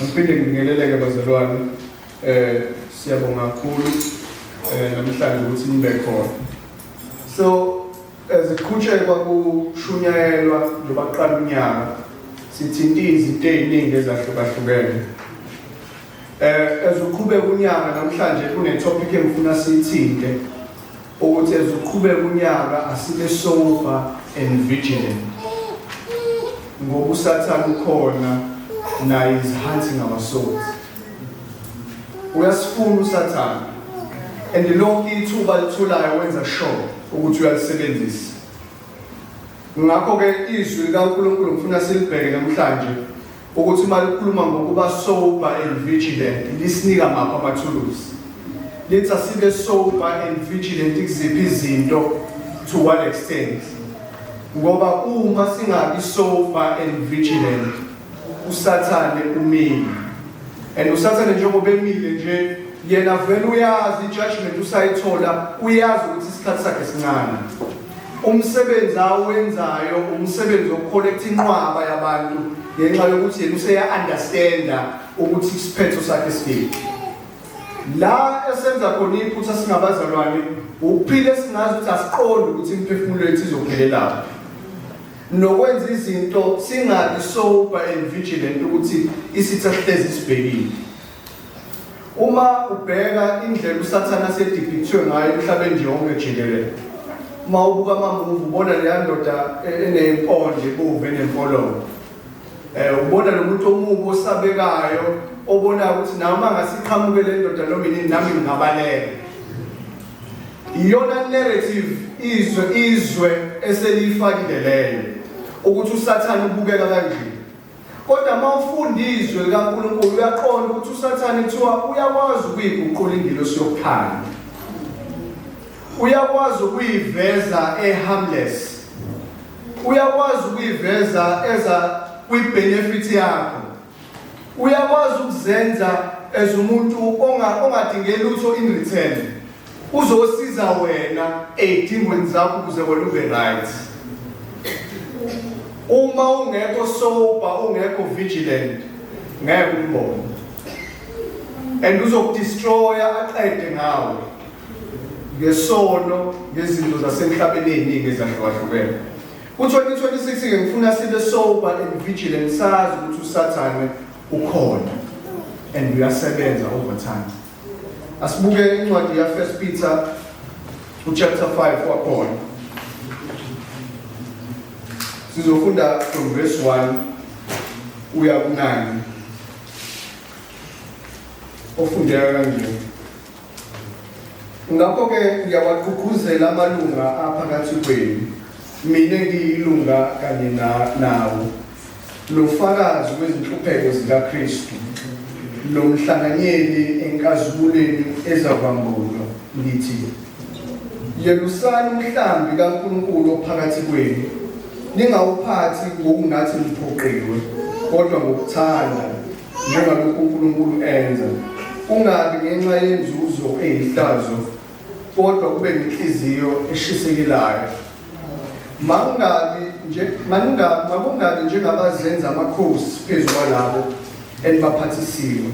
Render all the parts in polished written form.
Ngiphinde ngibingeleleke bazalwane siyabonga kakhulu namhlanje ukuthi nibe khona. So ziqhutshekwa kushunyayelwa njengoba kuqala unyaka sithinta izinto eziningi ezahlukahlukene. Ezoqhubeka unyaka namhlanje kune-topic engifuna siyithinte ukuthi ezoqhubeka unyaka asibe sober and vigilant. Ngoba usathane ukhona naye is hunting our souls. Uyasifuna usathane and lonke ithuba litholayo wenza sure ukuthi uyalisebenzisa. Ngakho ke izwi likaNkulunkulu ngifuna silibheke namhlanje ukuthi uma likhuluma ngokuba sober and vigilant lisinika maphi amathuluzi. Lithi asibe sober and vigilant kuziphi izinto to what extent. Ngoba uma singabi sober and vigilant usathane umile. And usathane njengoba emile nje yena vele uyazi judgment usayithola, uyazi ukuthi isikhathi sakhe sincane. Umsebenzi awenzayo umsebenzi wokucollect inqwaba yabantu ngenxa yokuthi yena useya-understanda ukuthi isiphetho sakhe siphi. La esenza khona iphutha singabazalwane ukuphila singazi ukuthi asiqondi ukuthi imiphefumulo yethu izophelelaphi. Nokwenza izinto singabi sober and vigilant ukuthi isitha sihlezi sibhekile. Uma ubheka indlela usathana sedipictwe ngayo emhlabeni nje wonke jikelele, uma ubuka amamuvi ubona leya ndoda enempondle ebuve enemfololo. Ubona lo muntu omubi osabekayo obona ukuthi noma ngasiqhamuke le ndoda noma yini nami ngingabaleka. Iyona narrative izwe eselifakile leyo ukuthi usathane ubukeka kanje. Kodwa mawufunda izwe likaNkulunkulu uyaqonda ukuthi usathane kuthiwa uyakwazi ukuyiguqula ingilosi yokukhanya. Uyakwazi ukuyiveza harmless. Uyakwazi ukuyiveza eza kwi-benefit yakho. Uyakwazi ukuzenza as umuntu ongadingeli lutho in return. Uzosiza wena ezidingweni zakho ukuze wena ube right. Uma ungekho sober, ungekho vigilant, ngeke umbone. And uzokudestroya aqede ngawe. Ngesono, ngezinto zasemhlabeni eziningi ezahlukahlukene. Ku-2026 ke ngifuna sibe sober and vigilant, sazi ukuthi usathane ukhona and uyasebenza over time. Asibuke incwadi ya 1 Peter chapter 5 wakhona. Sizofunda from verse 1 uya ku-9. Ofundeka kanje. Ngakho ke ngiyawagqugquzela amalunga aphakathi kwenu. Mina ngiyilunga kanye nawo. Lofakazi wezinhlupheko zikaKristu. Lomhlanganyeli enkazimulweni ezakwambulwa ngithi yelusani umhlambi kaNkulunkulu ophakathi kwenu. Ningawuphathi ngokungathi niphoqiwe kodwa ngokuthanda njengalokhu uNkulunkulu enza. Kungabi ngenxa yenzuzo eyihlazo kodwa kube nenhliziyo eshisekelayo. Mangabi njengabazenza amakhosi phezu kwalabo enibaphathisiwe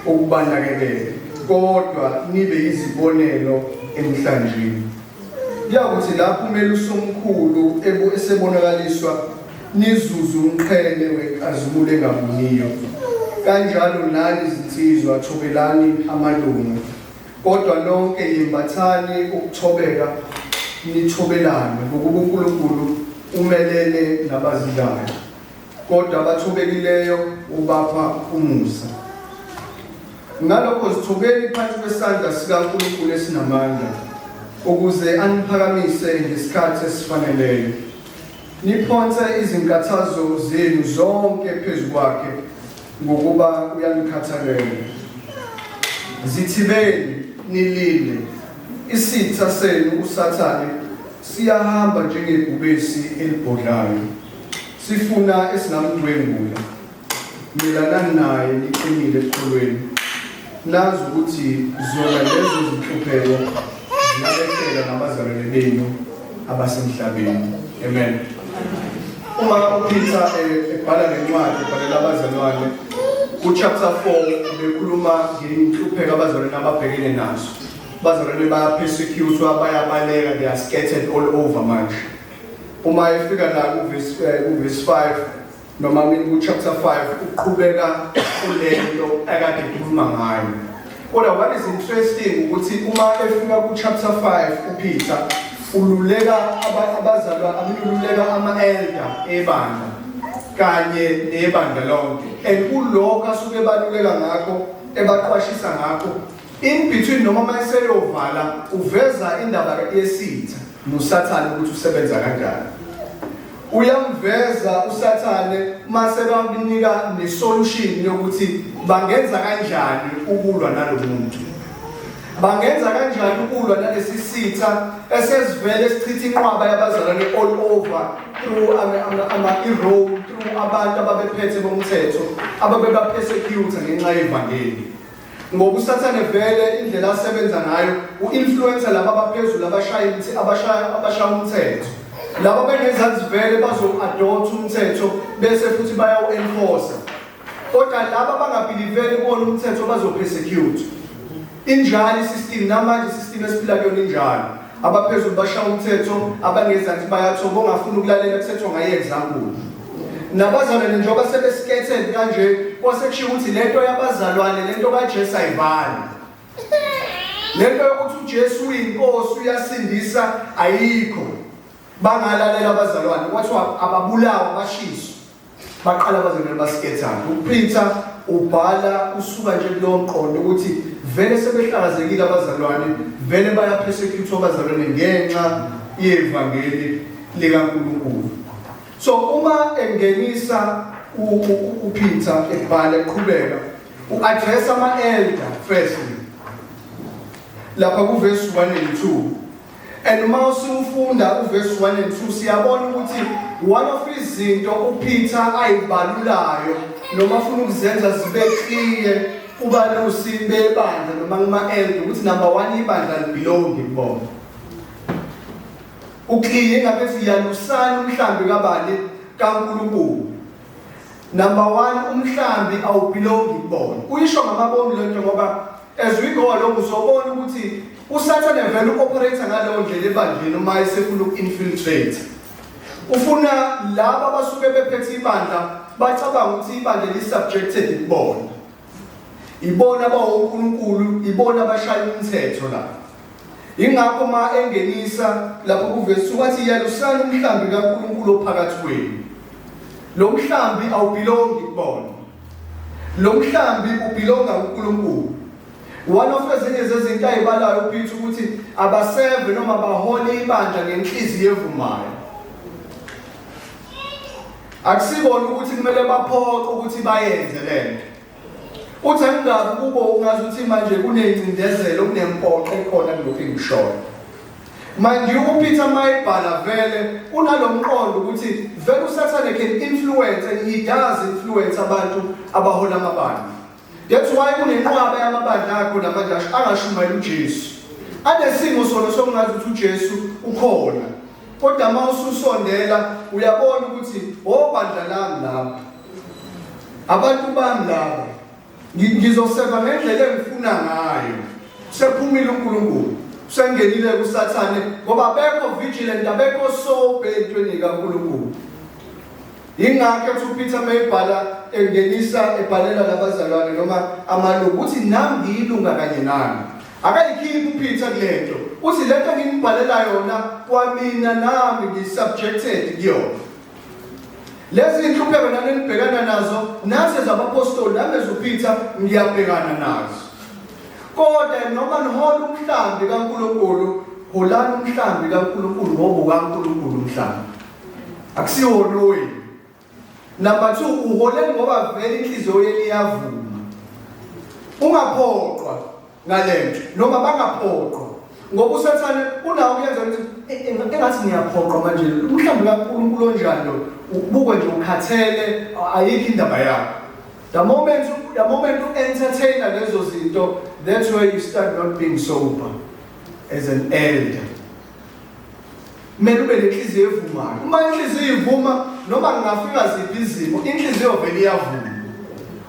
ukubanakekela kodwa nibe izibonelo emhlanjeni. Kuyakuthi lapho umelusi omkhulu esebonakaliswa nizuzu umqhele wenkazimulo engabuniyo. Kanjalo nani izinsizwa thobelani amalungu. Kodwa lonke yembathani ukuthobeka nithobelane ngokuba uNkulunkulu umelene nabazilayo. Kodwa abathobekileyo ubapha umusa. Ngalokho zithobeni phansi kwesandla sikaNkulunkulu esinamandla ukuze aniphakamise ngesikhathi esifaneleyo. Niphonse izinkathazo zenu zonke phezu kwakhe ngokuba uyanikhathalela. Zithibeni nilinde. Isitha senu usathane siyahamba njengebhubesi elibhodlayo. Sifuna esingamdwengula. Melanani naye niqinile ekholweni. Nazi ukuthi zona lezo zinhlupheko ziyabehlela nabazalwane benu abasemhlabeni. Amen. Uma uPeter ebhala lencwadi ebhalela abazalwane Chapter 4 bekhuluma ngenhlupheko abazalwane ababhekene nazo. Abazalwane baya-persecute, bayabaleka, they are scattered all over manje. Uma efika la verse 5 noma chapter 5 uqhubeka kulento akade ekhuluma ngayo. Kodwa what is interesting ukuthi uma efika chapter 5 uPeter ululeka ululeka ama-elder ebandla kanye nebandla lonke, and kulokho asuke ebaluleka ngakho ebaqwashisa ngakho in between noma mayeseyovala uveza indaba yesitha noSathane ukuthi usebenza kanjani. Uyamveza uSathane mase bakunika nesolution yokuthi bangenza kanjani ukulwa nalomuntu. Bangenza kanjani ukulwa nalesi sitha esesivele esichitha inqwaba yabazalwane all over through Rome, through abantu ababephethe bomthetho ababebapersecute ngenxa yevangeli. Ngoba uSathane vele indlela asebenza ngayo u-influencer laba abaphezulu abashaya umthetho. Laba bengezansi vele bazo-adopt umthetho bese futhi bayawu-enforce. Kodwa laba bangabhiliveli kubona umthetho bazo-persecute. Injalo isystem namanje isystem esiphila kuyona injalo. Abaphezulu bashaya umthetho, abangezansi bayathoba ongafuna ukulalela kuthethwa ngaye-example. Nabazalwane njengoba sebeskethed kanje kwasekushiwo ukuthi lento yabazalwane lento kaJesu ayivali. Lento yokuthi uJesu uyinkosi uyasindisa ayikho. Bangalalela abazalwane kwathiwa ababulawa bashiswa. Baqala abazalwane baskethana. uPeter ubhala usuka nje kulowo mqondo ukuthi vele sebehlakazekile abazalwane, vele bayapersecute abazalwane ngenxa yevangeli likaNkulunkulu. So uma engenisa uPeter ebhala eqhubeka uaddress ama-elder firstly lapha kuverse 1 and 2, and uma usufunda uverse 1 and 2 siyabona ukuthi one of izinto uPeter ayibalulayo noma afuna ukuzenza zibe clear kubalusi bebandla noma kuma-elder ukuthi number 1 ibandla libelongi kubona. Ukliye ngabethi yalusana umhlambi kabani kaNkulunkulu. Number 1 umhlambi awubelongi kubona. Uyisho ngamabomu lento ngoba as we go along uzobona ukuthi uSathane vele uoperate ngaleyo ndlela ebandleni uma esefuna uku-infiltrate. Ufuna laba abasuke bephethe ibandla bacabanga ukuthi ibandla li-subjected kubona. Ibona abawonkulunkulu, ibona abashaya umthetho la. Ingakho ma engenisa lapho kuverse wathi yalusana umhlambi kaNkulunkulu ophakathi kwenu. Lo mhlambi awubelongi kubona. Lo mhlambi ubelonga kuNkulunkulu. One of ezinye zezinto ayibalayo uPeter ukuthi abaseve noma bahole ibandla ngenhliziyo evumayo. Akusibona ukuthi kumele baphoqe ukuthi bayenze lento. Uthi angabe kubo ungazi ukuthi manje kuney'ncindezelo kunempoqo ekhona kulokhu engishoyo. Manje uPeter mayibhala vele unalomqondo ukuthi vele uSathane can influence, and he does influence abantu abahola amabandla. That's why kunenqwaba yamabandla akho namanje angashumayela uJesu. Anesimo sona sokungazi ukuthi uJesu ukhona. Kodwa uma ususondela uyabona ukuthi obandla lami lapha. Abantu bami laba. Ngizoseva ngendlela engifuna ngayo. Sephumile uNkulunkulu. Sengenile kuSathane ngoba bekho vigilant, abekho sober entweni kaNkulunkulu. Ingakho ethi uPeter mayibhala engenisa ebhalela labazalwane noma amalungu uthi nami ngiyilunga kanye nami. Akayikhiphi uPeter kulento. Uthi lento ngibhalela yona kwamina nami ngisubjected kuyona. Lezi inhlupheko nami nibhekana nazo nathi zabapostoli nami uPeter ngiyabhekana nazo. Kodwa noma nihola umhlambi kaNkulunkulu, holani umhlambi kaNkulunkulu ngoba kaNkulunkulu umhlambi. Akusiwona wena. Number 2 uhole ngoba vele inhliziyo yenu iyavuma. Ungaphoqwa ngalento noma bangaphoqwa. Ngoba uSathane unawo kuyenza ukuthi engathi ngiyaphoqwa manje umhlambi kaNkulunkulu onjani lo ubukwe nje ukhathele ayikho indaba yakho. The moment you entertain lezo zinto, that's where you start not being sober as an elder. Kumele ube nenhliziyo evumayo. Uma inhliziyo ivuma noma ngingafika ziphi izimo, inhliziyo vele iyavuma.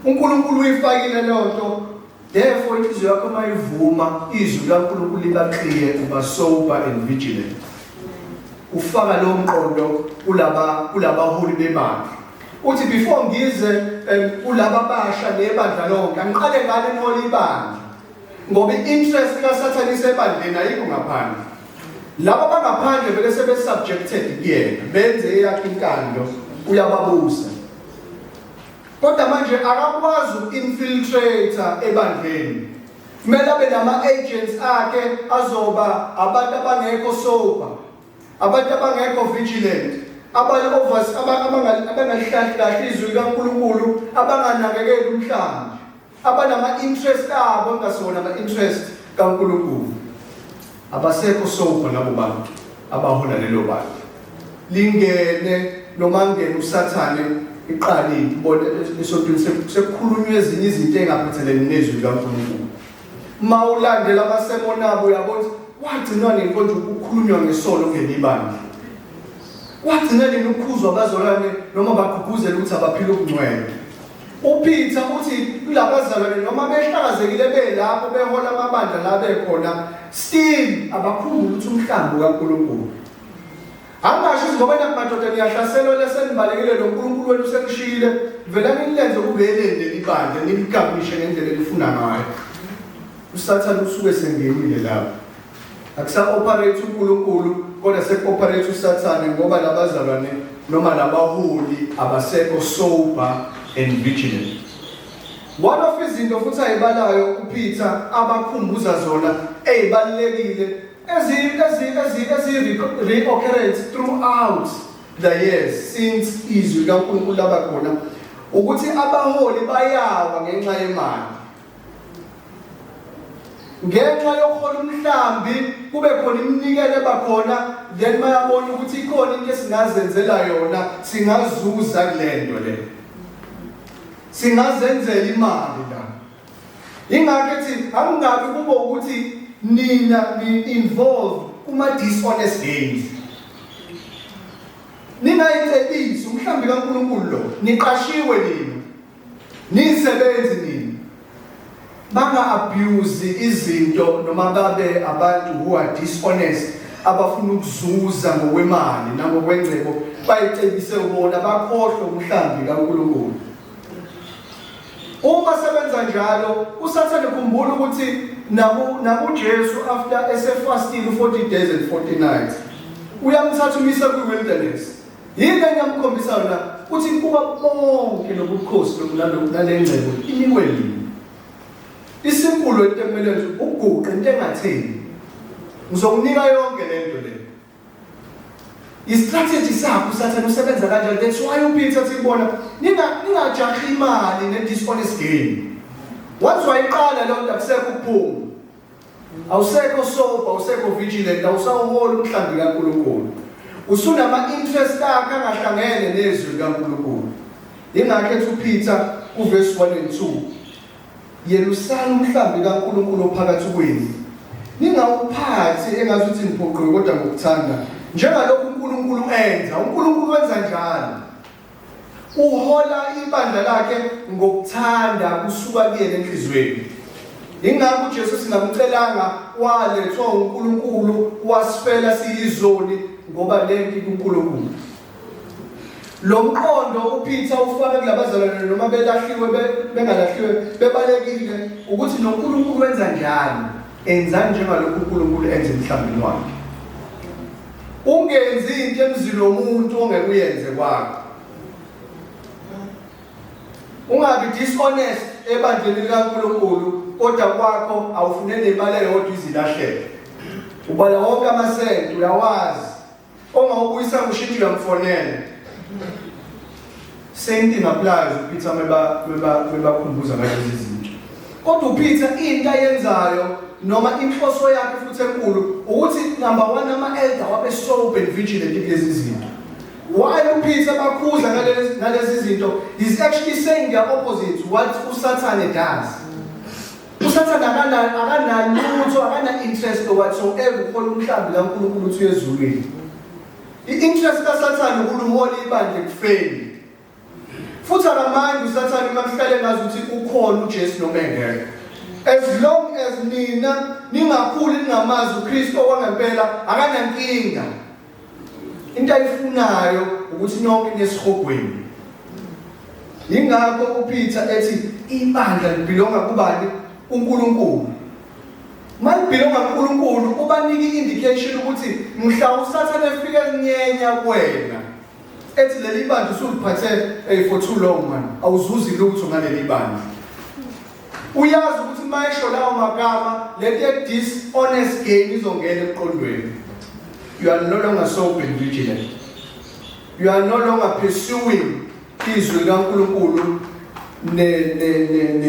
uNkulunkulu uyifakile lonto, therefore inhliziyo yakho mayivuma izwi laNkulunkulu liba clear, uba sober and vigilant. Ufaka lo mqondo kulabaholi bebandla. Uthi before ngize kulaba basha nebandla lonke, angiqale ngale ngoli ibandla. Ngoba i-interest kaSathane isebandleni ayikho ngaphandle. Laba bangaphandle vele sebe subjected kuyena, benze eyakhe inkando, uyababusa. Kodwa manje akakwazi uku-infiltrate ebandleni. Kumele abe nama-agents akhe azoba abantu abangekho sober, abantu abangekho vigilant, abangalihlahli kahle izwi likaNkulunkulu, abanganakekeli umhlanga, abanama-interest abo engasona ama-interest kaNkulunkulu. Abasekho sober labo bantu abahola lelo bantu. Lingene noma ngene uSathane iqalile ibona esontweni sekukhulunywa ezinye izinto engaphathelene nezwi likaNkulunkulu. Mawulandela abasemona abo uyabona wagcina nenkonzo ukukhulunywa ngesono ngelibandla. Wagcina ukukhuzwa abazalwane noma bagqugquzela ukuthi abaphile ubungcwele. uPeter uthi kulabazalwane noma behlakazekile belapho behola amabandla la bekhona still abakhumbula ukuthi umhlambi kaNkulunkulu. Angasho ukuthi ngoba madoda niyahlaselwa lesenibalekile lo uNkulunkulu wenu sekushile vele nilenze kubelende libandla nilikamishe ngendlela elifuna ngayo. uSathane usuke sengenile lapho. Akusa-operate uNkulunkulu kodwa sek-operate uSathane ngoba labazalwane noma labaholi abasekho sober and vigilant. One of izinto futhi ayibalayo uPeter abakhumbuza zona ezibalekile reoccurrence throughout the years since izwi kaNkulunkulu labakhona ukuthi abaholi bayawa ngenxa yemali. Ngenxa yokuhola umhlambi kube khona iminikelo ebakhona, then bayabona ukuthi ikhona into esingazenzela yona, singazuza kulento le, singazenzela imali la. Ingakho ethi angingabi kube ukuthi nina ni-involved kuma-dishonest gains. Ningayicebisi umhlambi kaNkulunkulu lo, niqashiwe nina, nisebenzi nina. Banga-abuse izinto noma babe abantu who are dishonest, abafuna ukuzuza ngokwemali nangokwengcebo, bayicebise ubona bakhohlwe umhlambi kaNkulunkulu. Uma sebenza njalo, uSathane khumbula ukuthi nakuJesu after esefastile 40 days and 40 nights, uyamthatha umisa kwi-wilderness. Yini engiyamkhombisa yona ukuthi kuba bonke lobukhosi nalengcebo inikwe yini. Isimpulo into ekumele nje uguqe into engatheni. Ngizokunika yonke lento le. Istrategy sakho uSathane usebenza kanjalo. That's why uPeter sibona ningajahi imali ne-dishonest gain. Once wayiqala lo nto akusekho ukuphuma. Awusekho sober, awusekho vigilant, awusawuhola umhlambi kaNkulunkulu. Usunama-interest akhe angahlangene nezwi likaNkulunkulu. Ingakho ethi uPeter kuverse 1 and 2. Yelusani umhlambi kaNkulunkulu ophakathi kwenu. Ningawuphathi engazuthi niphoqwe kodwa ngokuthanda. Njengalokhu uNkulunkulu enza, uNkulunkulu wenza njalo. Uhola ibandla lakhe ngokuthanda kusuka kuyena enhlizweni. Ingakho uJesu singamcelanga walethwa uNkulunkulu wasifela siyizoni ngoba lento kuNkulunkulu. Lo mqondo uPeter ufaka kulabazalwane noma belahliwe bengalahliwe bebalekile ukuthi noNkulunkulu wenza njalo, enza njengalokhu uNkulunkulu enza emhlambini wakhe. Ungenzi into emzini womuntu ongekuyenze kwakho. Ungabi dishonest ebandleni likaNkulunkulu kodwa kwakho awufunele imali eyodwa izilahlele. Ubala wonke amasenti uyawazi. Ongawubuyisa ngushintsho uyamfonela. Same thing applies uPeter mebakhumbuza ngalezi zinto. Kodwa uPeter into ayenzayo noma inhloso yakhe futhi enkulu ukuthi number 1 ama-elder wabe sober and vigilant kulezi zinto. While uPeter bakhuza ngalezi zinto, he's actually saying the opposite what uSathane does. uSathane akanalutho, akana-interest whatsoever ukhola umhlambi kaNkulunkulu uthi uyezulwini. I-interest kaSathane ukuluhola ibandla ekufeni. futhi akamandi usathane makuhlale ngazi ukuthi ukhona uJesu noma engekho. As long as nina ningakhuli ningamazi uKristu okwangempela akanankinga. Into ayifunayo ukuthi nonke nesihogweni. Ingakho uPeter ethi ibandla libelonga kubani? uNkulunkulu. Malibelonga kuNkulunkulu ubanike indication ukuthi mhla usathane efike enyenya kuwena. Ethi leli bandla usuliphathe for too long man. Awuzuzi lutho ngaleli bandla. Uyazi ukuthi mayisho lawo magama let dishonest gain izongena eqondweni. You are no longer sober and vigilant. You are no longer pursuing izwi kaNkulunkulu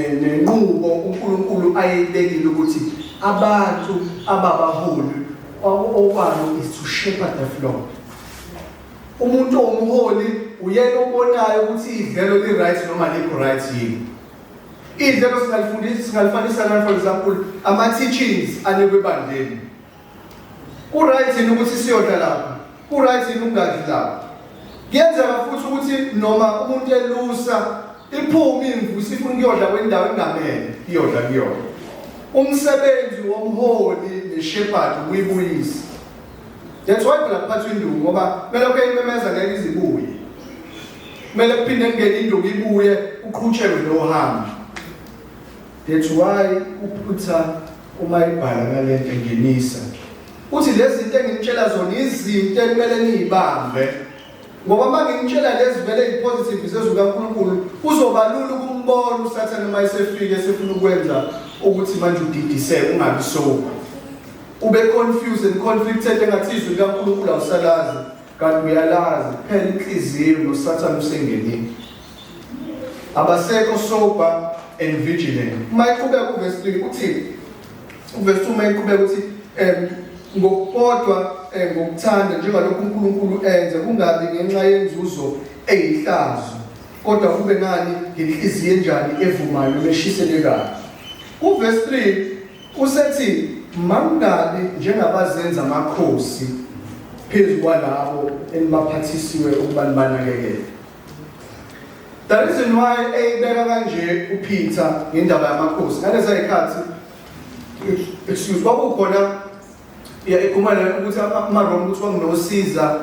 nenqubo uNkulunkulu ayibekile ukuthi abantu ababaholi okwalo is to shepherd the flock. Umuntu omholi uyena obonayo ukuthi idlelo li right noma likho right yini. Idlelo singalifanisa na for example ama teachings anikwe ebandleni. Ku right yini ukuthi siyodla lapha? Ku right yini ungadli lapha? Kuyenzeka futhi ukuthi noma umuntu elusa iphuma imvu sifuna ukuyodla kwendawo engamele iyodla kuyona. Umsebenzi womholi neshepherd uyibuyisa. That's why phela kuphathwa induku ngoba kumele ukuyimemeza ngeke izibuye. Kumele kuphinde kungene induku ibuye uqhutshekwe nohambo. That's why uPeter uma ibhala ngalento engenisa. Uthi lezi zinto engitshela zona izinto ekumele nizibambe. Ngoba manje ngitshela lezi vele ipositive zezukaNkulunkulu kuzoba lula ukumbona uSathane uma esefika esefuna ukwenza ukuthi manje udidiseke ungabi sober. Ube confused and conflicted engathi izwi likaNkulunkulu awusalazi kanti uyalazi phela inhliziyo noSathane usengenile. Abasekho sober and vigilant. Mayiqhubeka uverse 3 uthi uverse 2 mayiqhubeka uthi ngokukodwa ngokuthanda njengalokhu uNkulunkulu enze kungabi ngenxa yenzuzo eyihlazo kodwa kube ngani ngenhliziyo enjani evumayo neshiselekayo. Uverse 3 usethi mangabe njengabazenza amakhosi phezu kwalabo enibaphathisiwe ukuba nibanakekele. The reason why eyibeka kanje uPeter ngendaba yamakhosi ngalezi ayikhathi excuse kwakukhona ikhumana ukuthi amaRoma ukuthi wanginosiza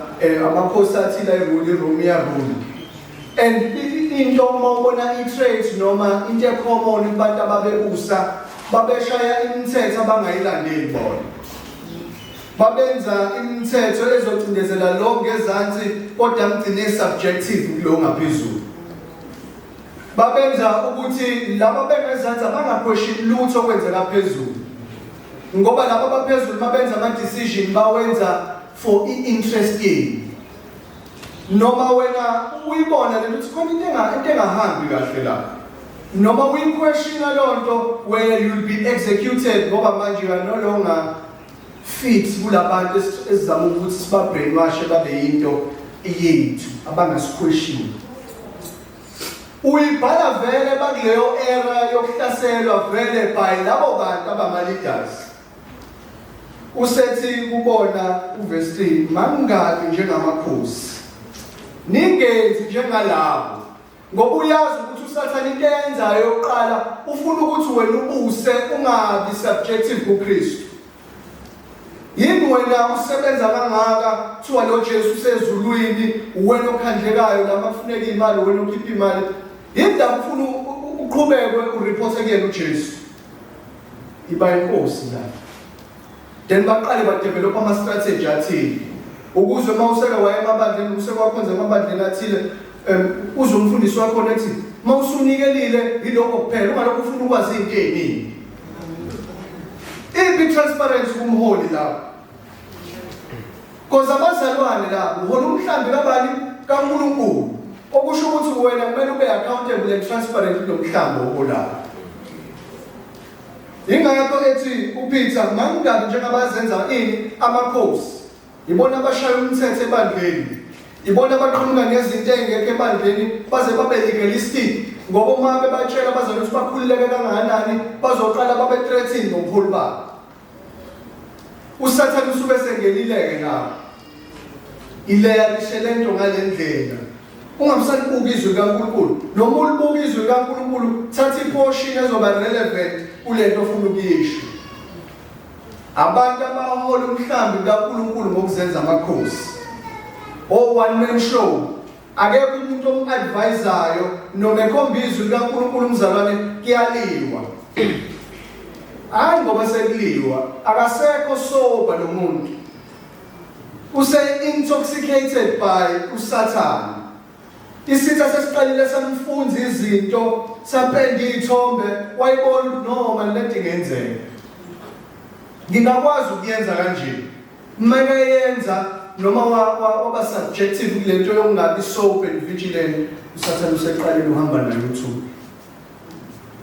amakhosi athile ayirule iRome yarule. And into mawubona i-traits noma into ecommon kubantu ababebusa babeshaya imithetho abangayilandeli bona. Babenza imithetho ezocindezela lo ngezansi kodwa mgcine subjective kulo ngaphezulu. Babenza ukuthi laba bengezansi abangaquestion lutho okwenzeka phezulu. Ngoba laba abaphezulu mabenza ama decision bawenza for interest gain. Noma wena uyibona lento ukuthi khona into engahambi kahle la. Noma uyiquestion lonto where you will be executed ngoba manje you are no longer fit kulabantu esizama ukuthi siba brainwash babe yinto yethu abangasiquestion. Uyibhala vele bakuleyo era yokuhlaselwa vele by labo bantu abama leaders. Usethi kubona uverse 3 mangabi njengamakhosi ningenzi njengalabo ngoba uyazi ukuthi uSathane into eyenzayo yokuqala ufuna ukuthi wena ubuse ungabi subjective kuKristu. Yini wena usebenza kangaka kuthiwa lo Jesu usezulwini wena okhandlekayo lama kufuneka imali wena ukhipha imali. Yini ufuna uqhubeke ureport kuyena uJesu. Iba inkosi la. Then baqale badevelop ama strategy athile ukuze mawuseka waye emabandleni usekwakhonza emabandleni athile uzomfundisi wakho nethi mawusunikelile yiloko kuphela ungalokho ufuna ukwazi into eziningi. Ibe transparency kumholi lapho. Because abazalwane lapho uholi umhlambi kabani kaNkulunkulu okusho ukuthi wena kumele ube accountable and transparent nomhlambi oholapho. Ingakho ethi uPeter mangabe njengabazenza ini amakhosi ibona abashaya umthetho ebandleni ibona abaqhamuka nezinto engekho ebandleni baze babe legalistic ngoba uma bebatshela bazana ukuthi bakhululeke kangakanani bazoqala babe threatening ngomholi babo. uSathane usube sengelileke lapho ileya lishelento ngalendlela ungamsalibuka izwi likaNkulunkulu noma ulibuka izwi likaNkulunkulu thatha iportion ezoba relevant kulento ofuna ukuyisho. Abantu abahola umhlambi kaNkulunkulu ngokuzenza amakhosi one man show, akekho umuntu omu-advisayo noma ekhomba izwi likaNkulunkulu umzalwane kuyaliwa. Hayi ngoba sekuliwa, akasekho soba lo muntu, use-intoxicated by uSathane. Isitha sesiqalile samfunza izinto, sapenda iy'thombe, wayibona ukuthi noma lento ingenzeka. Ngingakwazi ukuyenza kanje. Uma eyenza noma waba subjective kulento yokungabi sober and vigilant, uSathane useqalile uhamba nayo uThuka.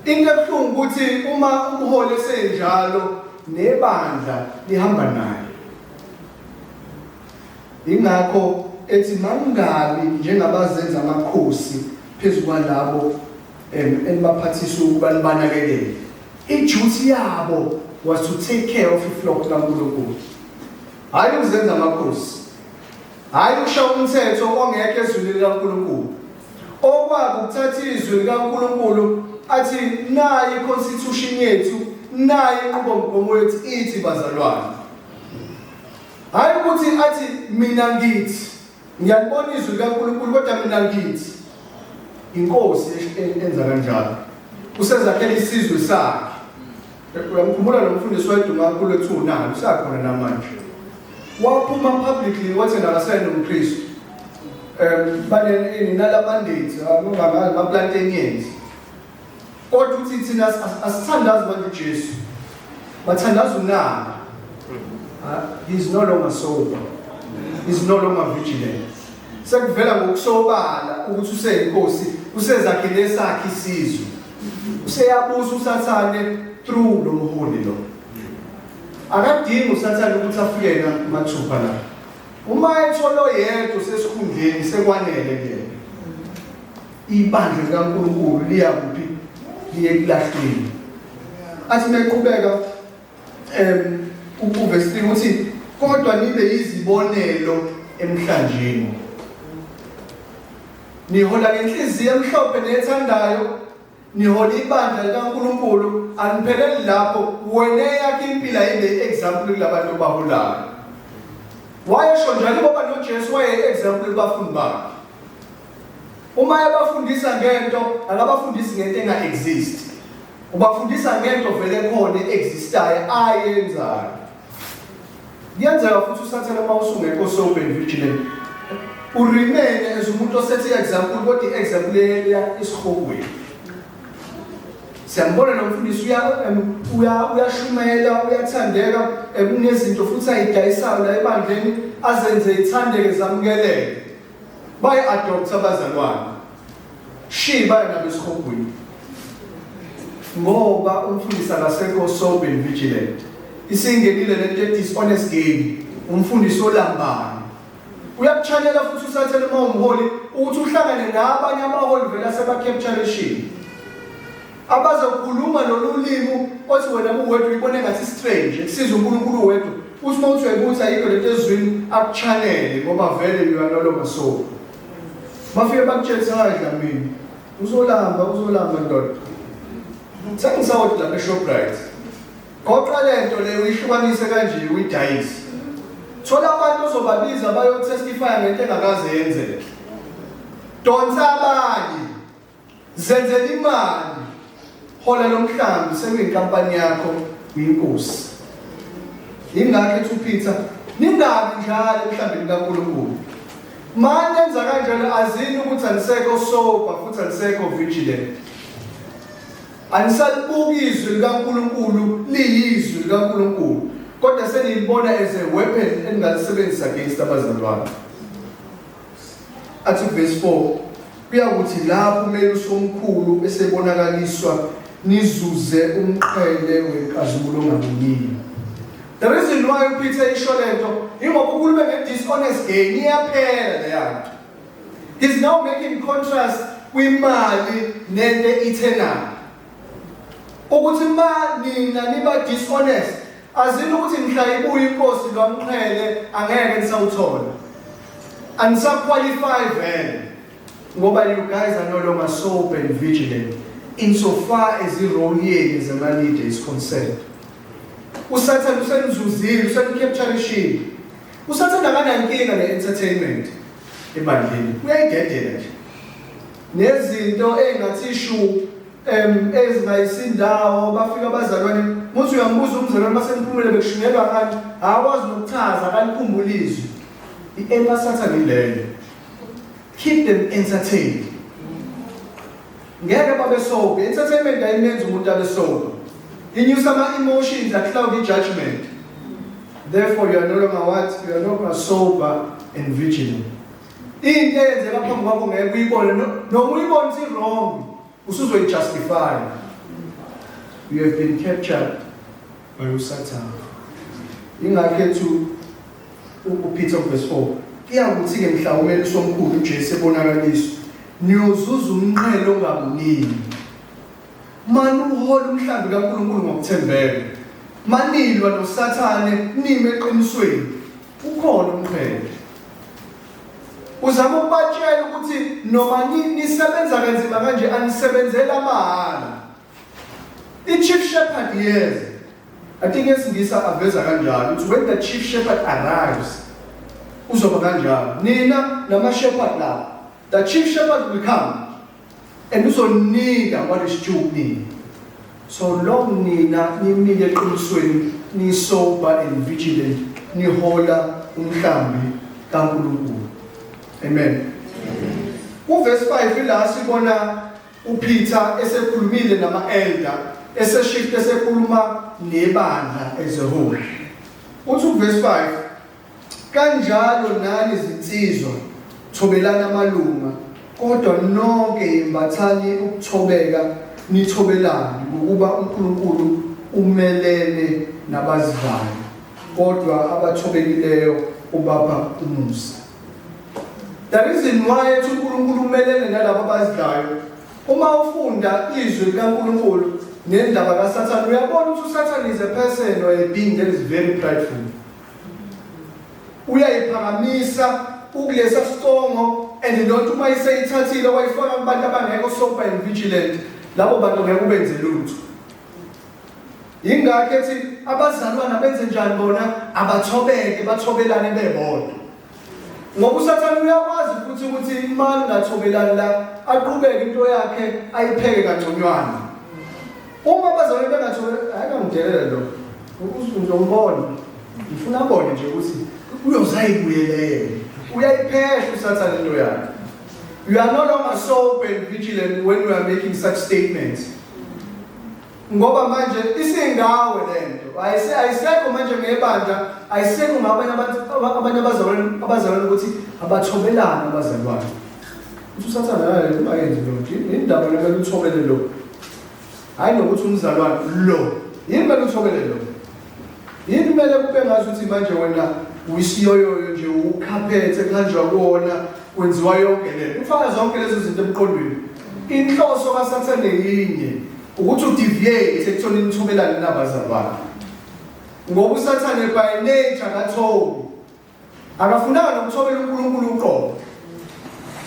Into ebuhlungu ukuthi uma umholi esenjalo nebandla lihamba naye. Ingakho ethi mangabi njengabazenza amakhosi phezu kwalabo enibaphathisa ukuba nibanakekele. I-duty yabo was to take care of iflock kaNkulunkulu. Hayi ukuzenza amakhosi. Hayi ukushaya umthetho ongekho ezwini likaNkulunkulu. Okwabo ukuthatha izwi likaNkulunkulu athi nayi i-constitution yethu, nayi inqubomgomo yethu ithi bazalwane. Hayi ukuthi athi mina ngithi, ngiyabona izwi likaNkulunkulu kodwa mina ngithi. Inkosi enza kanjalo. Usezakhela isizwe sakhe. Uyamkhumbula lo mfundisi weduma kakhulu ethi unalo usakhona namanje. Waphuma publicly wathi nakasayena umKristu. Bane nalabandithi ngama-plantainians. Kodwa uthi thina asithandazi manje uJesu. Bathandaza unana. He's no longer sober. He's no longer vigilant. Sekuvela ngokusobala ukuthi useyinkosi, usezakhele esakhe isizwe. Useyabusa uSathane through lo mholi lo. Akadingi uSathane ukuthi afike yena mathupha la. Uma etholo yedwa sesikhundleni sekwanele ke. Ibandla likaNkulunkulu liya kuphi? Liye kulahlweni. Athi meqhubeka uverse 3 uthi kodwa nibe izibonelo emhlanjeni. Nihola ngenhliziyo emhlophe nethandayo, nihola ibandla likaNkulunkulu, anipheleli lapho, wena yakhe impilo ayibe example kulabantu abaholayo. Wayesho njalo ngoba noJesu waye example kubafundi bakhe. Uma yabafundisa ngento, akabafundisi ngento enga-exist. Ubafundisa ngento vele khona existayo ayenzayo. Kuyenzeka futhi uSathane uma usungekho sober and vigilant, uremain as umuntu osethe example kodwa i-example leya isihogweni. Siyambona lo mfundisi uyashumela, uyathandeka, kunezinto futhi ayidayisayo la ebandleni azenze ithandeke zamukeleke. Bayi-adopt abazalwane. Shiba nabo esihogweni. Ngoba umfundisi akasekho sober and vigilant. Isingenile lento e-dishonest game, umfundisi olambayo. Uyakuchanela futhi uSathane uma umholi ukuthi uhlangane nabanye abaholi vele aseba-capturation. Abazokhuluma lolulimi othi wena uwedwa uyibone ngathi strange, ekusiza uNkulunkulu uwedwa. Uthi uma uthi uyibuthi ayikho lento ezwini akuchanele ngoba vele you are no longer sober. Bafike bakutshela hayi Dlamini, uzolamba ndoda. Sengisawuthi lapha eShoprite. Qoqa lento le uyihlukanise kanje uyidayise. Thola abantu ozobabiza bayotestify ngento engakaze yenzeke. Donsa abanye. Zenzela imali. Hola lo mhlambi sekuyinkampani yakho uyinkosi. Ingakho ethi uPeter, ningabi njalo emhlambini kaNkulunkulu. Manje enza kanjalo azini ukuthi anisekho sober futhi anisekho vigilant. Anisalibuka izwi likaNkulunkulu liyizwi likaNkulunkulu kodwa senilibona as a weapon engalisebenzisa against abazalwane. Athi verse 4 kuyakuthi lapho kumele usomkhulu esebonakaliswa nizuze umqhele wenkazimulo ongabunyiyo. The reason why uPeter isho lento ingoba ukhulume nge-dishonest gain iyaphela leyanto. He's now making contrast kwimali nento eternal. Ukuthi ma nina niba dishonest azini ukuthi mhla ibuye inkosi lwamqhele angeke nisawuthola. Anisaqualify vele. Ngoba you guys are no longer sober and vigilant insofar as irole yenu as a leader is concerned. Usathane usenizuzile, usenicapturishile. Usathane akanankinga ne-entertainment ebandleni. Uyayidedela nje. Nezinto engathi shu ezingayisindawo bafika abazalwane muthi uyambuza umzalwane maseniphumele bekushunyelwa ngani akwazi nokuchaza akalikhumbula izwi. I-aim kaSathane ileyo. Keep them entertained. Ngeke babe sober. Entertainment ayimenzi umuntu abe sober. Inyusa ama-emotions cloud judgment. Therefore you are no longer what? You are no longer sober and vigilant. Into eyenzeka phambi kwakho ngeke uyibone noma uyibone ukuthi wrong usuzoyijustify. You have been captured by uSathane. Ingakhethu uPeter verse 4. Kuyakuthi-ke mhlawumbe somkhulu uJesu ebonakaliswa niyozuza umnqele ongabunini. Mani uhola umhlambi kaNkulunkulu ngokuthembeka. Manilwa noSathane nime eqinisweni. Ukhona umqhele. Uzama ukubatshela ukuthi noma nisebenza kanzima kanje anisebenzela amahhala. I-chief shepherd yes. I think esindisa aveza kanjalo ukuthi when the chief shepherd arrives uzoba kanjalo. Nina nama-shepherd la. The chief shepherd will come and uzonika what is due nina. So long nina nimile eqinisweni ni sober and vigilant nihola umhlambi kaNkulunkulu. Amen. Verse 5 ila sibona uPeter esekhulumile nama-elder eseshift esekhuluma nebandla as a whole. Uthi verse 5 kanjalo nani zinsizwa thobelana amalunga kodwa nonke imbathani ukuthobeka nithobelane ngokuba uNkulunkulu umelene nabazivayo kodwa abathobekileyo ubapha umusa. The reason why uNkulunkulu umelene nalabo abazivayo uma ufunda izwi likaNkulunkulu nendaba kaSathane uyabona ukuthi uSathane is a person or a being that is very prideful. Uyayiphakamisa ukulesa stongo and not uma iseyithathile wayifaka kubantu abangekho sober and vigilant labo bantu ngeke ubenze lutho. Ingakho ethi abazalwana benze njani bona abathobeke bathobelane bebodwa. Ngoba uSathane uyakwazi futhi ukuthi imali ngathobelana la aqhubeke into yakhe ayipheke kangconywana. Uma abazalwane bengathobelana ayikangidelela lo. Uzombona. Ngifuna abone nje ukuthi uyozayibuyelele. Uyayiphehla uSathane into yakhe. You are no longer sober and vigilant when you are making such statements. Ngoba manje isingawe lento. Ayisekho manje ngebandla, ayisekho ngabanye abanye abazalwane ukuthi abathobelana abazalwane. Uthi uSathane hayi umayenze lo. Indaba leyo uthobele lo. Hayi nokuthi umzalwane lo. Yini manje uthobele lo? Yini kumele kube ngazi ukuthi manje wena uyisiyoyo nje ukhaphethe kanjwa kuona kwenziwa yonke lento. Ufaka zonke lezo zinto emqondweni. Inhloso kaSathane yinye ukuthi udeviate ekuthoni nithobelane nabazalwane. Ngoba uSathane by nature kathobi. Akafunanga nokuthobela uNkulunkulu uqobo.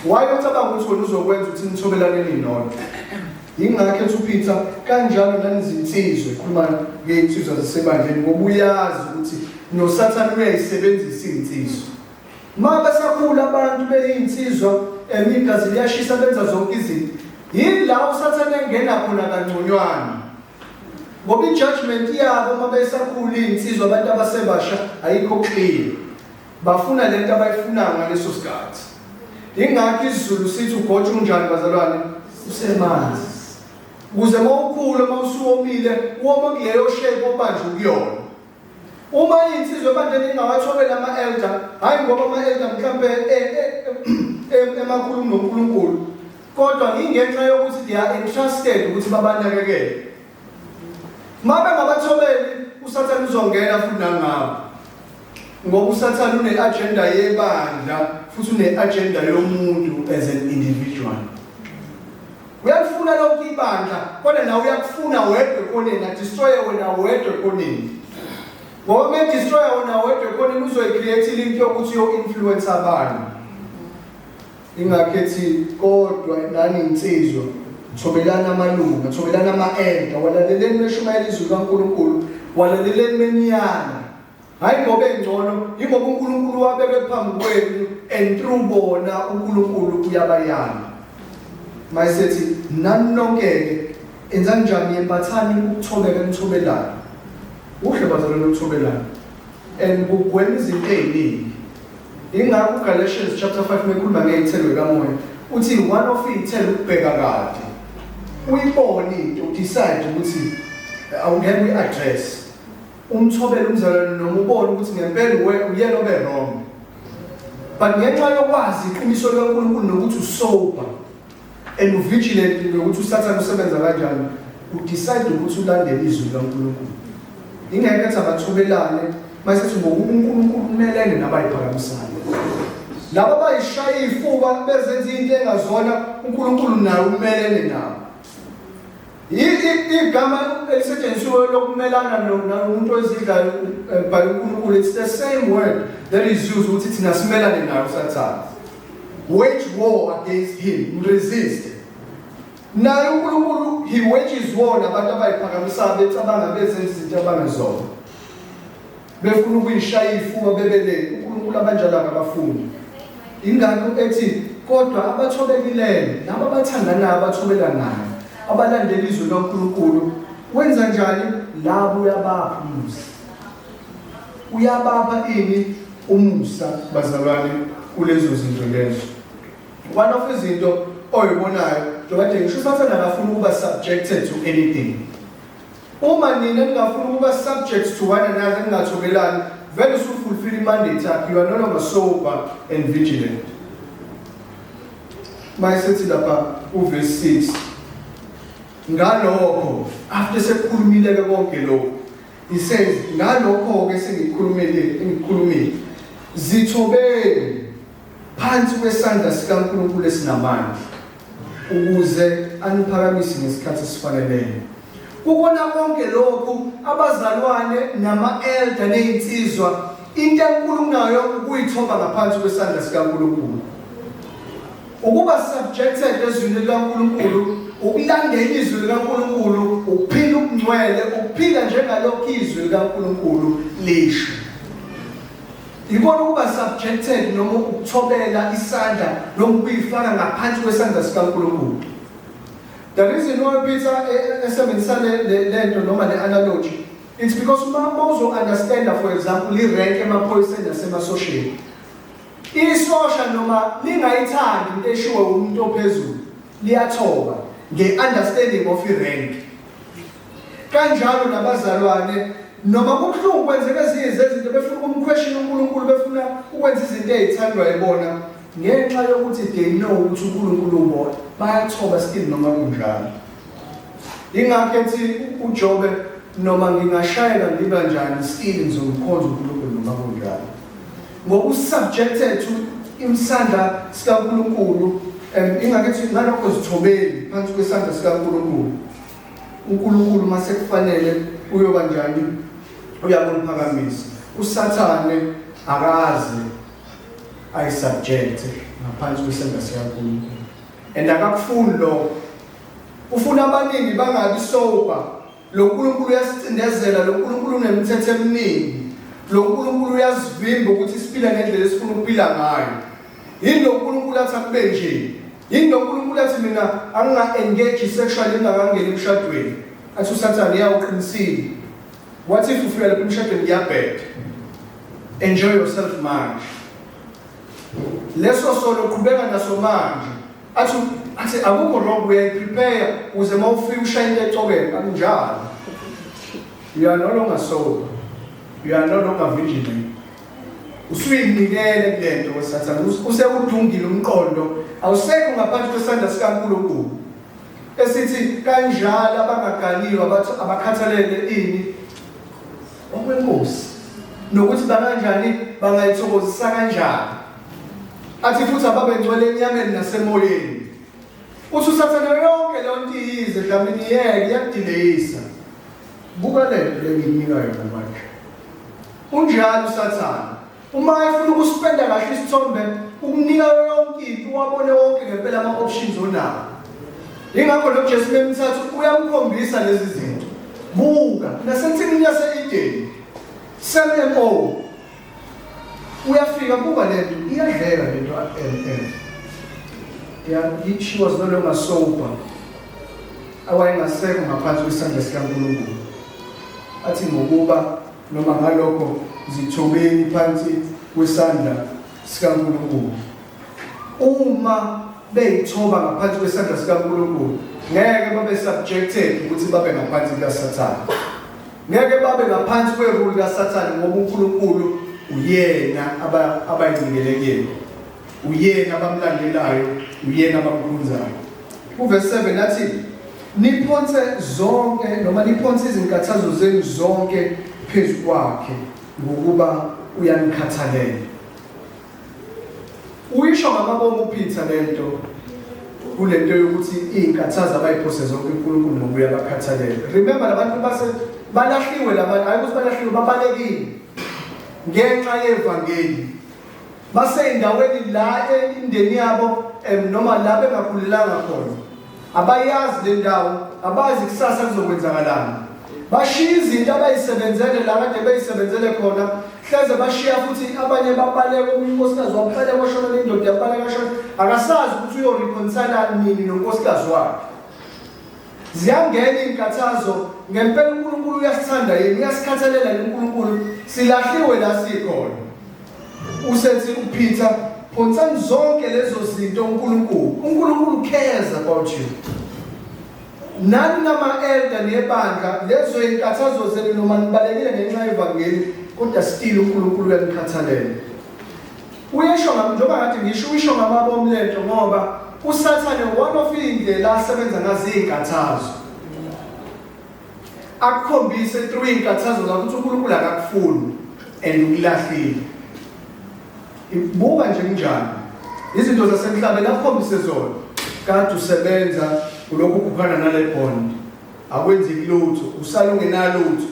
Why ucabanga ukuthi wena uzokwenza ukuthi nithobelane ninodwa? Ingakho ethi uPeter kanjalo nanizinsizwe khuluma ngeinsizwa zasebandleni ngoba uyazi ukuthi noSathane uyayisebenzisa insizwa. Uma besakhula abantu beyinsizwa igazi liyashisa benza zonke izinto. Yini la uSathane engena khona kangconywana. Ngoba ijudgment yabo uma besakhula insizwa abantu abasebasha ayikho clear. Bafuna lento abayifuna ngaleso sikhathi. Ingakho isiZulu sithi ugotsha unjani bazalwane usemanzi. Ukuze mawukhula mawusuwomile woma kuleyo shape obanje ukuyona. Uma insizwe bandeni ingawathobela ama-elder hayi ngoba ama-elder mhlambe emakhulu noNkulunkulu kodwa ingenxa yokuthi they are entrusted ukuthi babanakekele. Uma bengabathobeli uSathane uzongena futhi nangabo. Ngoba uSathane une-agenda yebandla futhi une-agenda yomuntu as an individual. Uyafuna lonke ibandla kodwa nawe uyakufuna wedwa konini na-destroye wena wedwa konini. Ngoba uma-destroye wena wedwa konini uzoyicreate into yokuthi yo-influence abantu. ingakhethi kodwa nani insizwa thobelana amalunga, thobelana ama-elder, walaleleni meshumayela izwi kaNkulunkulu, walaleleni meniyana. Hayi ngoba engcono, ingoba uNkulunkulu wabeke phambi kwenu and through bona uNkulunkulu uyabayana. Mayisethi nani nonke-ke enza njani yembathani ukuthobeka nithobelana. Kuhle bazalwane ukuthobelana. And kugwema izinto ey'ningi. Ingakho uGalatians chapter 5 mekhuluma ngey'thelo kamoya. Uthi one of iy'thelo ukubheka kade. Uyibone into udecide ukuthi awungeke uyi-address. Umthobele umzalwane noma ubone ukuthi ngempela uyena obe wrong. But ngenxa yokwazi iqiniso likaNkulunkulu nokuthi usober and uvigilant nokuthi uSathane usebenza kanjani, udecide ukuthi ulandele izwi likaNkulunkulu. Ingeke ethi abathobelane mayisethi ngokuba uNkulunkulu umelene nabayiphakamisayo. Laba bayishaya ifuba bezenza into engazona uNkulunkulu naye umelene nabo. Igama elisetshenziswe lokumelana nomuntu ozidlayo by uNkulunkulu, it's the same word that is used ukuthi thina simelane nayo uSathane. Wage war against him, resist. Naye uNkulunkulu he wages war nabantu abayiphakamisayo becabanga bezenza izinto abangazona. Befuna ukuyishaya ifuba bebelele uNkulunkulu abanjalo akabafuni. Ingakho ethi kodwa abathobekileyo nabo abathandanayo abathobelanayo abalandela izwi likaNkulunkulu wenza njani? Labo uyabapha umusa. Uyabapha ini umusa bazalwane kulezo zinto lezo. One of izinto oyibonayo njengoba ngisho uSathane akafuna ukuba subjected to anything. Uma nina ningafuna ukuba subject to one another ningathobelani, vele usufulfill i-mandate yakho, you are no longer sober and vigilant. Mayisethi lapha uverse 6. Ngalokho after sekukhulumile konke lokho, he says ngalokho-ke sengikhulumile zithobeni phansi kwesandla sikaNkulunkulu esinamandla ukuze aniphakamise ngesikhathi esifaneleyo. Ukona konke lokhu abazalwane nama-elder ney'nsizwa into enkulu kunayo ukuyithoba ngaphansi kwesandla sikaNkulunkulu. Ukuba subjected ezwini likaNkulunkulu, ukulandela izwi likaNkulunkulu, ukuphila ubungcwele, ukuphila njengalokho izwi likaNkulunkulu lisho. Yikona ukuba subjected noma ukuthobela isandla noma ukuyifaka ngaphansi kwesandla sikaNkulunkulu. The reason why Peter esebenzisa lento noma le-analogy, it's because uma uzo-understanda for example i-rank emaphoyiseni nasemasosheni. Isosha noma lingayithandi into eshiwo umuntu ophezulu liyathoba nge-understanding of i-rank. Kanjalo nabazalwane noma kubuhlungu kwenzeka ezinye zezinto befuna ukumquestion uNkulunkulu, befuna ukwenza izinto ezithandwa yibona ngenxa yokuthi they know ukuthi uNkulunkulu ubona, bayathoba still noma kunjalo. Ingakho ethi uJobe noma ngingashayela ngibe kanjani still ngizomkhonza uNkulunkulu noma kunjalo. Ngokusubjected to imsandla sikaNkulunkulu, ingakethi ngalokho zithobeli phansi kwesandla sikaNkulunkulu. uNkulunkulu mase kufanele uyoba njani, uyaboniphakamisa. uSathane akazi ayisubject ngaphansi kwesandla sikaNkulunkulu, and akakufuni lo. Ufuna abaningi bangabi sober. Lo uNkulunkulu uyasicindezela, lo uNkulunkulu unemithetho eminingi, lo uNkulunkulu uyasivimba ukuthi siphile ngendlela esifuna ukuphila ngayo. Yini lo uNkulunkulu athi akube nje? Yini lo uNkulunkulu athi mina anginga-engage sexually ngingakangeni emshadweni? Athi uSathane uyawuqinisile. What if ufika lapha emshadweni ngiyabheda? Enjoy yourself manje. Leso solo qhubeka naso manje. Athi akukho wrong, uyayiprepare ukuze uma ufika ushayele ecobeni, akunjalo. You are no longer sober. You are no longer vigilant. Usuyinikele kulento weSathane, usekudungile umqondo, awusekho ngaphansi kwesandla sikaNkulunkulu. Esithi kanjalo abangaganiwe abakhathalele ini okwenkosi nokuthi banganjani bangayithokozisa kanjani. Athi futhi ababengcwele enyameni nasemoyeni. Uthi uSathane yonke leyo nto iyize dlamini yeke yakudileyisa. Buka lento lenginika yona manje. Unjalo uSathane. Uma efuna ukuspenda kahle isithombe, ukunika yonke into wabone wonke ngempela ama-options onawo. Yingakho lo Jesu memthathu uyamkhombisa lezi zinto. Buka nasensini yase-Edeni same-MO uyafika kuba lento iyadleka lento she was no longer sober. Awayengasekho ngaphansi kwesandla sikaNkulunkulu. Athi ngokuba noma ngalokho zithobeni phansi kwesandla sikaNkulunkulu. Uma beyithoba ngaphansi kwesandla sikaNkulunkulu, ngeke babe subjected ukuthi babe ngaphansi kukaSathane. Ngeke babe ngaphansi kwerule kaSathane ngoba uNkulunkulu uyena abayinikele kuyena. Uyena abamlandelayo, uyena abamkhonzayo. Uverse 7 athi niphonse zonke noma niphonse izinkathazo zenu zonke phezu kwakhe ngokuba uyanikhathalela. Uyisho ngamabomu uPeter lento kulento yokuthi izinkathazo abayiphose zonke uNkulunkulu ngoba uyabakhathalela. Remember labantu balahliwe labantu, hayi ukuthi balahliwe, babalekile ngenxa yevangeli. Baseyindaweni la imindeni yabo noma la bengakhulelanga khona. Abayazi le ndawo, abazi kusasa kuzokwenzakalani. Bashiya izinto abayisebenzele la kade beyisebenzele khona, hleze bashiya futhi abanye babaleka unkosikazi waphela kwashona nendoda yabaleka kwashona. Akasazi ukuthi uyoreconcile nini nonkosikazi wakhe. Ziyangena izinkathazo ngempela uNkulunkulu uyasithanda yena, uyasikhathalela uNkulunkulu. Silahliwe la sikhona. Usethi uPeter phonsani zonke lezo zinto uNkulunkulu cares about you. Nani nama-elder nebandla lezo zinkathazo zenu noma nibalekile ngenxa yevangeli kodwa still uNkulunkulu uyanikhathalela. Uyesho njengoba ngathi ngisho uyisho ngamabomu lento ngoba uSathane one of indlela asebenza ngazo izinkathazo. Akukhombise through izinkathazo zakho ukuthi uNkulunkulu akakufuni and ukulahlile. Buka nje njani izinto zasemhlabeni akukhombise zona. Kade usebenza kulokhu ukuphana nale bond akwenzeki lutho, usala ungenalutho.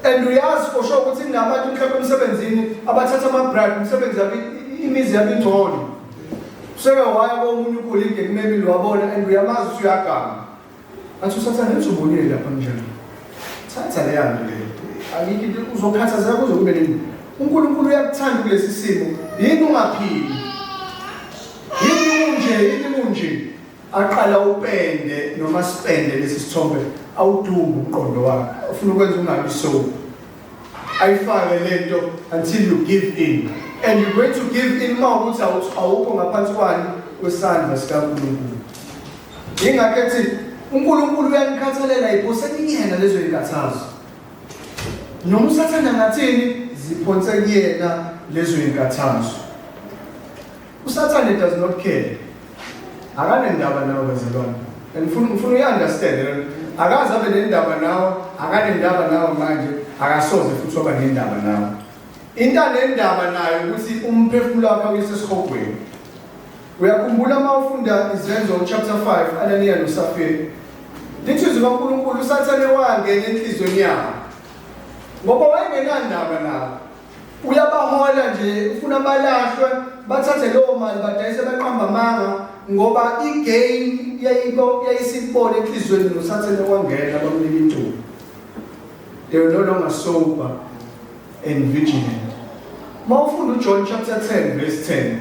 And uyazi for sure ukuthi kunabantu mhlawumbe emsebenzini abathatha ama-bribe umsebenzi yabo imizi yabo ingcono. Useke waya komunye ukolege kumemile wabona and uyamazi ukuthi uyaganga. Athi uSathane uzobonile lapha njani. Thatha le yanto le. Akikho into uzokhathaza kuze kube nini. uNkulunkulu uyakuthanda kulesi simo. Yini ungaphili? Yini kunje? Aqala upende noma spende lesi sithombe awudunga umqondo wakhe. Ufuna ukwenza ungabi so. Ayifake lento until you give in. And you're going to give in mawukuthi awukho ngaphansi kwani kwesandla sikaNkulunkulu. Yingakhethi uNkulunkulu uyanikhathalela iphose kuyena lezo zinkathazo. Noma uSathane ngathini ziphonse kuyena lezo zinkathazo. uSathane does not care. Akanendaba nawe bazalwane. And ufuna uyi-understand. Akaze abe nendaba nawe, akanendaba nawe manje, akasoze futhi oba nendaba nawe. Into anendaba nayo ukuthi umphefumulo wakhe uyisesihogweni. Uyakhumbula uma ufunda Izenzo chapter 5 Ananiya noSafira. Lithi izwi kaNkulunkulu uSathane wangena enhlizweni yabo. Ngoba wayengenandaba nawo. Uyabahola nje ufuna balahlwe bathathe leyo mali badayise baqamba amanga ngoba igain yayisibona enhlizweni noSathane wangena bamnika intombi. They were no longer sober and vigilant. Mawufunda uJohn chapter 10 verse 10.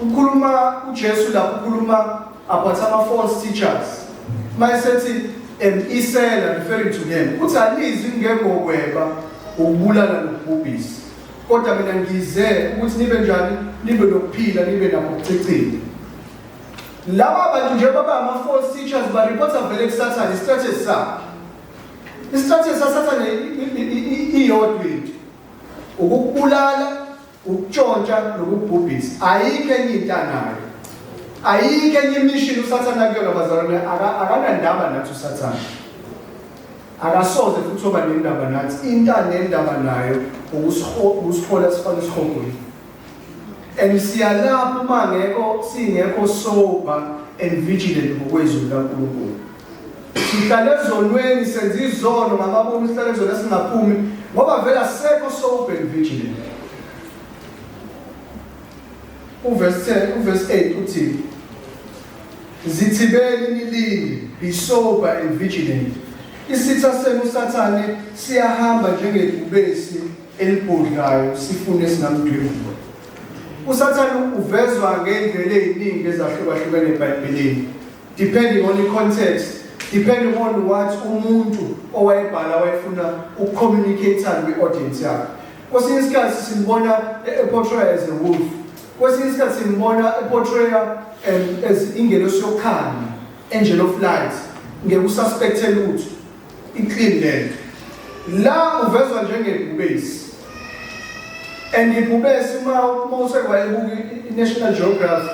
Ukhuluma uJesu lapho ukhuluma about ama-false teachers. Mayisethi isela referring to them. Uthi alizwi ngengokweba ukubulala nokubhubhisa. Kodwa mina ngize ukuthi nibe njani, nibe nokuphila, nibe nakho ukucecile. Laba bantu nje baba ama-false teachers baripota vele kuSathane istrategy sakhe. Istrategy saSathane iyodwa into. Ukubulala, ukutshontsha nokubhubhisa. Ayikho enye into anayo. Ayikho enye mission uSathane akuyona bazalwane, akanandaba nathi uSathane. Akasoze futhi oba nendaba nathi. Into anendaba nayo ukusihola sifana esihogweni. And siyalapha uma singekho sober and vigilant ngokwezwi likaNkulunkulu. Sihlala ezonweni senza izono ngamabomu sihlala ezona singaphumi ngoba vele asekho sober and vigilant. uverse 8 uthi zithibele nilinde, be sober and vigilant. Isitha senu usathane siyahamba njengebhubesi elibhodlayo sifune singamdwebo. Usathane uvezwa ngendlela eziningi ezahlukahlukene eBhayibhelini, depending on the context, depending on what umuntu owayebhala wayefuna ukucommunicate kwi-audience yakhe. Kwesinye isikhathi simbona portray as a wolf. Kwesinye isikhathi simbona portray as ingelosi yokhanya, angel of light, ngekususpecte lutho, i-clean land. La uvezwa njengebhubesi. And ibhubesi uma usekwayibuka i-National Geographic,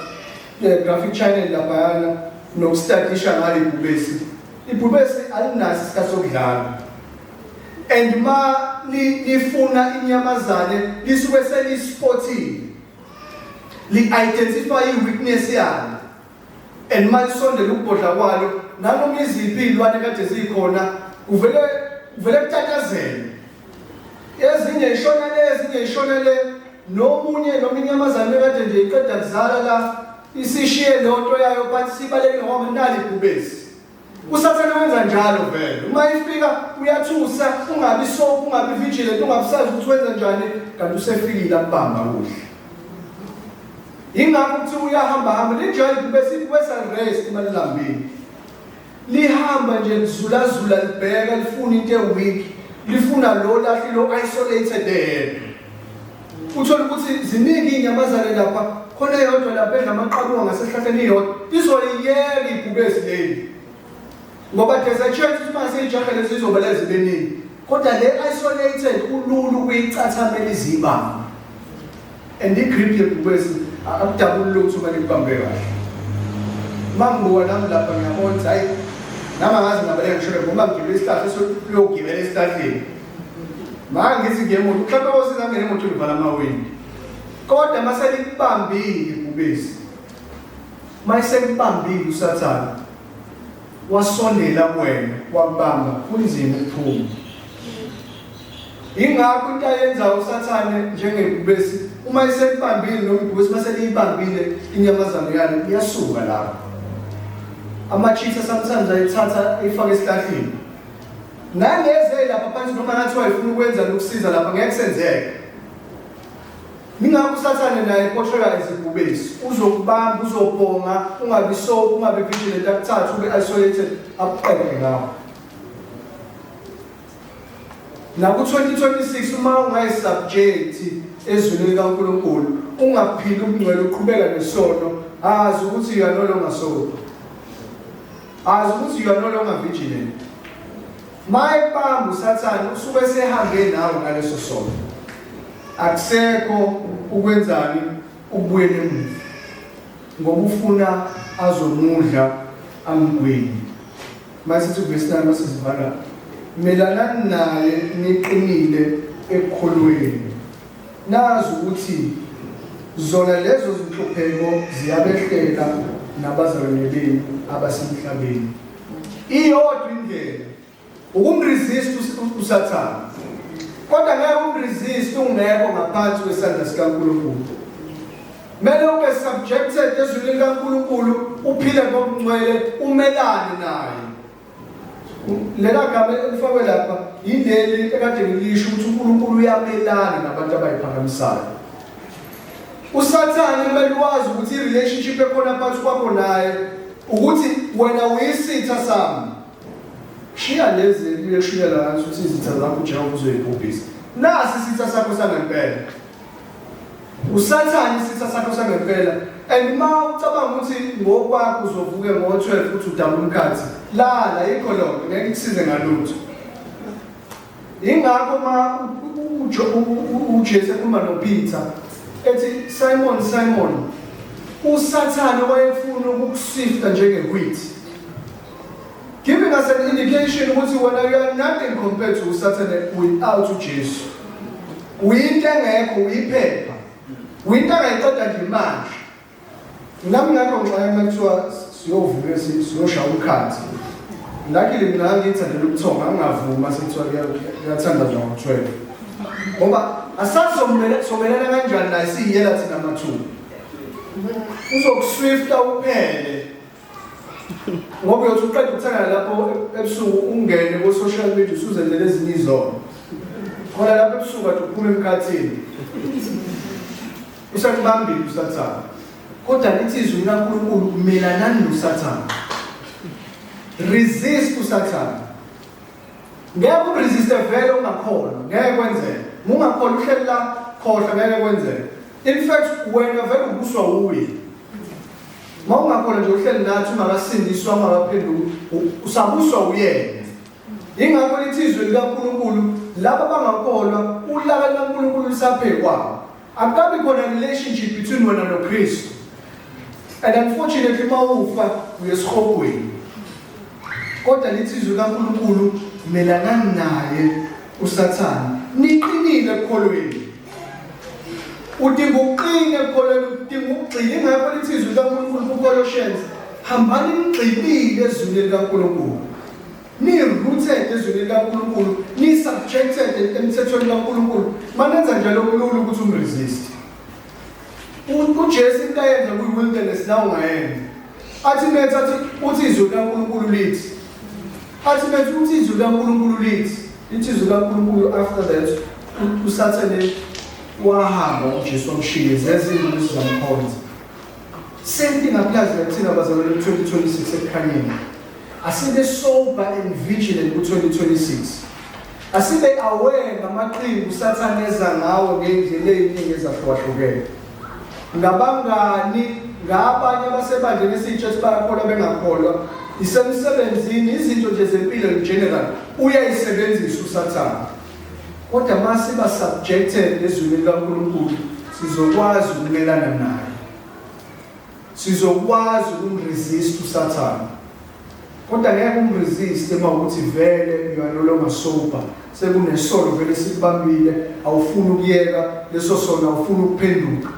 Graphic Channel laphayana nokustadisha ngale ibhubesi. Ibhubesi alinaso isikhathi sokudlala. And ma lifuna inyamazane lisuke selispotile. Li-identify i-weakness yalo. And ma lisondela ukubhodla kwalo, nanoma iziphi iy'lwane kade zikhona, uvele kutatazele. Ezinye ishona le, nomunye noma inyamazane kade nje iqeda kuzala la, isishiye lonto yayo but sibalekile ngoba nali ibhubesi. Usathane wenza njalo vele. Uma ifika uyathusa, ungabi vigilant, ungabisazi ukuthi wenza njani, kanti usefikile akubamba kuhle. Ingakho ukuthi uyahamba linjalo ibhubesi rest emalambini. Lihamba nje lizula libheka lifuna into eweak, lifuna lo lahle lo isolated there. Uthola ukuthi ziningi inyamazane lapha, khona yodwa lapha enamaqabunga ngasehlahleni iyodwa. Izoyiyeka ibhubesi leli. Ngoba there's a chance ukuthi mase ijaha lezi zizoba lezi beningi. Kodwa le isolated kulula ukuyicathamela izibamba. And i-grip yebhubesi akudabuli lutho uma likubambe kahle. Mangibuka nami lapha ngiyabona ukuthi hayi nami angazi ngabaleka ngishore ngoba ngigibela isihlahla sokuyogibela esihlahleni. Mangithi ngemoto mhlawumbe wosiza ngene emoto ulivala amawindi. Kodwa mase likubambile ibhubesi. Mase likubambile usathane. Wasondela kuwena wabamba kunzima ukuphuma. Ingakho into ayenza usathane njengebhubesi uma iselibambile noma ibhubesi mase liyibambile inyamazana yalo iyasuka lapho. Ama-cheetah sometimes ayithatha ifake esihlahleni. Nangeze lapha phansi noma ngathi wayefuna ukwenza lokusiza lapha ngeke kusenzeke. Ngingakho usathane naye portray as ibhubesi. Uzokubamba, uzobhonga, ungabi vigilant akuthatha ube isolated akuqede ngawo. Naku-2026 uma ungayisubject ezwini likaNkulunkulu, ungaphili ubungcwele uqhubeka nesono, azi ukuthi you are no longer sober. Azi ukuthi you are no longer vigilant. Mayibamba usathane usuke sehambe nawe ngaleso sono. Akusekho ukwenzani ukubuyela emuva. Ngoba ufuna azomudla amgweni. Masithi verse 9 masizivala. Melanani naye niqinile ekukholweni. Nazi ukuthi zona lezo zinhlupheko ziyabehlela nabazalwane benu abasemhlabeni. Iyodwa indlela ukumresist usathane. Kodwa ngeke umresist ungekho ngaphansi kwesandla sikaNkulunkulu. Mele ube subjected ezwini likaNkulunkulu, uphile ngokungcwele, umelane naye. Lela gama elifakwe lapha yileli ekade ngilisho ukuthi uNkulunkulu uyamelana nabantu abayiphakamisayo. Usathane kumele wazi ukuthi i-relationship ekhona phakathi kwakho naye ukuthi wena uyisitha sami. Shiya lezi liyeshiyela ngathi ukuthi izitha zakho uJehova uzoyibhubhisa. Nasi isitha sakho sangempela. Usathane isitha sakho sangempela. And ma ucabanga ukuthi ngokwakho uzovuke ngo-12 uthi udaba umkhathi. Lala yikho lokho ngeke kusize ngalutho. Ingakho ma uJesu ekhuluma noPeter ethi Simon, usathane wayefuna ukukusifta njenge-wheat. Giving us an indication ukuthi wena you are nothing compared to usathane without uJesu. Uyinto engekho, uyiphepha. Uyinto engayiqeda nje manje. Nami ngakho ngixayema kuthiwa siyovuka siyoshaya umkhathi. Ngakile mina ngithandela ukuthonga angavuma sekuthiwa kuyathandazwa ngo-12. Ngoba asasomelana kanjani naye siyiyela thina mathuba. uzokuswifta uphele ngoba uyothi uqeda ukuthenga lapho ebusuku ungene ku-social media usuzenzele ezinye izono khona lapho ebusuku kade uphuma emkhathini usakubambile usathane kodwa lithi izwi likaNkulunkulu melanani nosathane, resist usathane. Ngeke umresiste vele ungakholwa, ngeke kwenzeke. Ungakholwa uhleli la khohlwa ngeke kwenzeke. In fact wena vele ubuswa uye. Mawungakholwa nje uhleli nathi ungakasindiswa ungakaphenduka usabuswa uyena. Ingakho lithi izwi likaNkulunkulu laba abangakholwa ulaka likaNkulunkulu lisaphe kwabo. Akabi khona relationship between wena noKristu. And unfortunately mawufa uyesihogweni. Kodwa lithi izwi likaNkulunkulu melanani naye usathane. Niqinile ekukholweni. Udinga uqine ekukholweni, udinga ukugxila. Ingakho lithi izwi likaNkulunkulu kuColossians, hambani niqinile ezwini likaNkulunkulu. Ni-rooted ezwini likaNkulunkulu, ni-subjected emthethweni kaNkulunkulu. Manenza njalo kulula ukuthi umresist. uJesu into ayenza kwi-wilderness la ungayenza. Athi methathi uthi izwi likaNkulunkulu lithi. Athi methathi uthi izwi likaNkulunkulu lithi. Lithi izwi likaNkulunkulu after that usathane wahamba uJesu wamshiya zezinto ezizamkhonza. Same thing applies kuthina bazalwane 2026 ekukhanyeni. Asibe sober and vigilant ku-2026. Asibe aware ngamaqhinga usathane eza ngawo ngendlela eziningi ezahlukahlukene. Ngabangani, ngabanye abasebandleni esitsha bayakholwa bengakholwa, isemsebenzini izinto nje zempilo in general uyayisebenzisa usathane. Kodwa mase ba subjected ezwini likaNkulunkulu sizokwazi ukumelana naye. Sizokwazi ukumresist usathane. Kodwa ngeke umresist uma ukuthi vele you are no longer sober. Sekunesolo vele sikubambile awufuni ukuyeka leso sono awufuni ukuphenduka.